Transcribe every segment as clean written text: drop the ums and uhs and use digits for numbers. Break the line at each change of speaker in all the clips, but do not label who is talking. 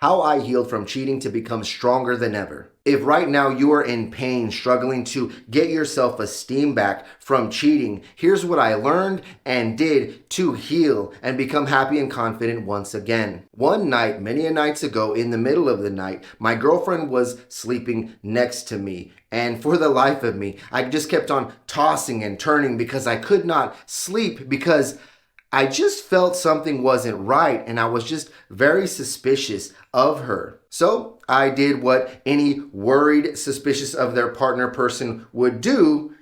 How I healed from cheating to become stronger than ever. If right now you are in pain, struggling to get your self-esteem back from cheating, here's what I learned and did to heal and become happy and confident once again. One night, many nights ago, in the middle of the night, my girlfriend was sleeping next to me. And for the life of me, I just kept on tossing and turning because I could not sleep, because I just felt something wasn't right and I was just very suspicious of her. So I did what any worried, suspicious of their partner person would do,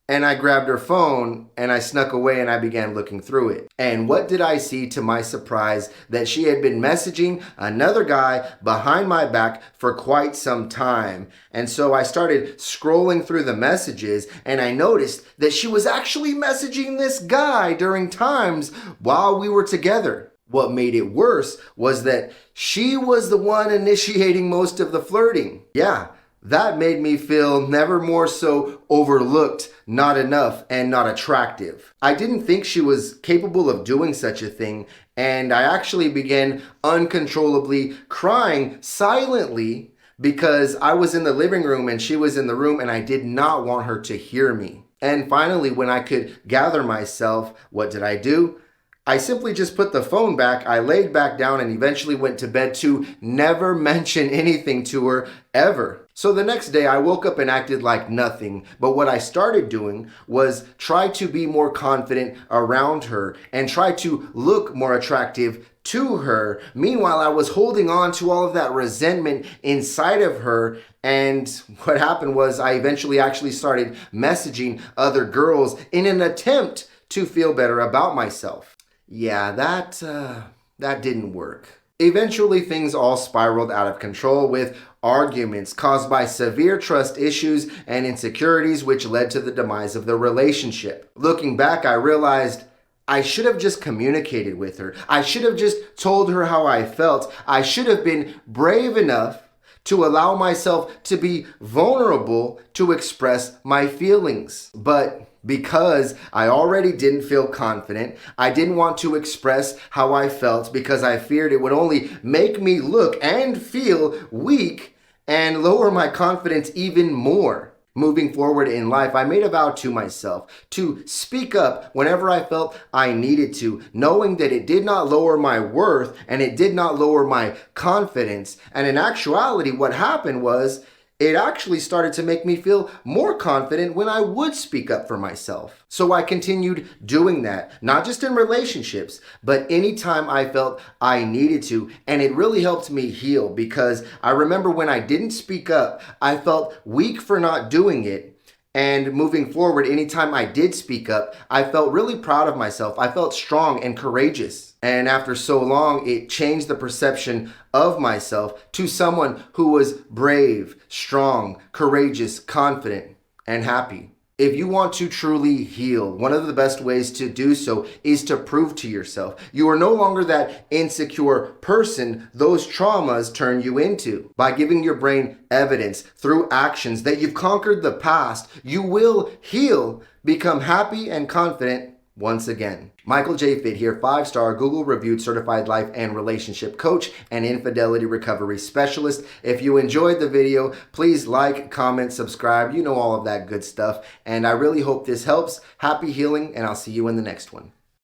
and I grabbed her phone and I snuck away and I began looking through it. And what did I see to my surprise? That she had been messaging another guy behind my back for quite some time. And so I started scrolling through the messages and I noticed that she was actually messaging this guy during times while we were together. What made it worse was that she was the one initiating most of the flirting. Yeah. That made me feel never more so overlooked, not enough, and not attractive. I didn't think she was capable of doing such a thing, and I actually began uncontrollably crying silently because I was in the living room and she was in the room and I did not want her to hear me. And finally, when I could gather myself, what did I do? I simply just put the phone back, I laid back down and eventually went to bed to never mention anything to her ever. So the next day I woke up and acted like nothing, but what I started doing was try to be more confident around her and try to look more attractive to her. Meanwhile, I was holding on to all of that resentment inside of her, and what happened was I eventually actually started messaging other girls in an attempt to feel better about myself. Yeah, that didn't work. Eventually, things all spiraled out of control with arguments caused by severe trust issues and insecurities, which led to the demise of the relationship. Looking back, I realized I should have just communicated with her. I should have just told her how I felt. I should have been brave enough to allow myself to be vulnerable to express my feelings. But because I already didn't feel confident, I didn't want to express how I felt because I feared it would only make me look and feel weak and lower my confidence even more. Moving forward in life, I made a vow to myself to speak up whenever I felt I needed to, knowing that it did not lower my worth and it did not lower my confidence. And in actuality, what happened was it actually started to make me feel more confident when I would speak up for myself. So I continued doing that, not just in relationships, but anytime I felt I needed to. And it really helped me heal because I remember when I didn't speak up, I felt weak for not doing it. And moving forward, anytime I did speak up, I felt really proud of myself. I felt strong and courageous. And after so long, it changed the perception of myself to someone who was brave, strong, courageous, confident, and happy. If you want to truly heal, one of the best ways to do so is to prove to yourself you are no longer that insecure person those traumas turn you into. By giving your brain evidence through actions that you've conquered the past, you will heal, become happy and confident once again. Michael J. Fit here, 5-star Google reviewed certified life and relationship coach and infidelity recovery specialist. If you enjoyed the video, please like, comment, subscribe. You know all of that good stuff. And I really hope this helps. Happy healing, and I'll see you in the next one.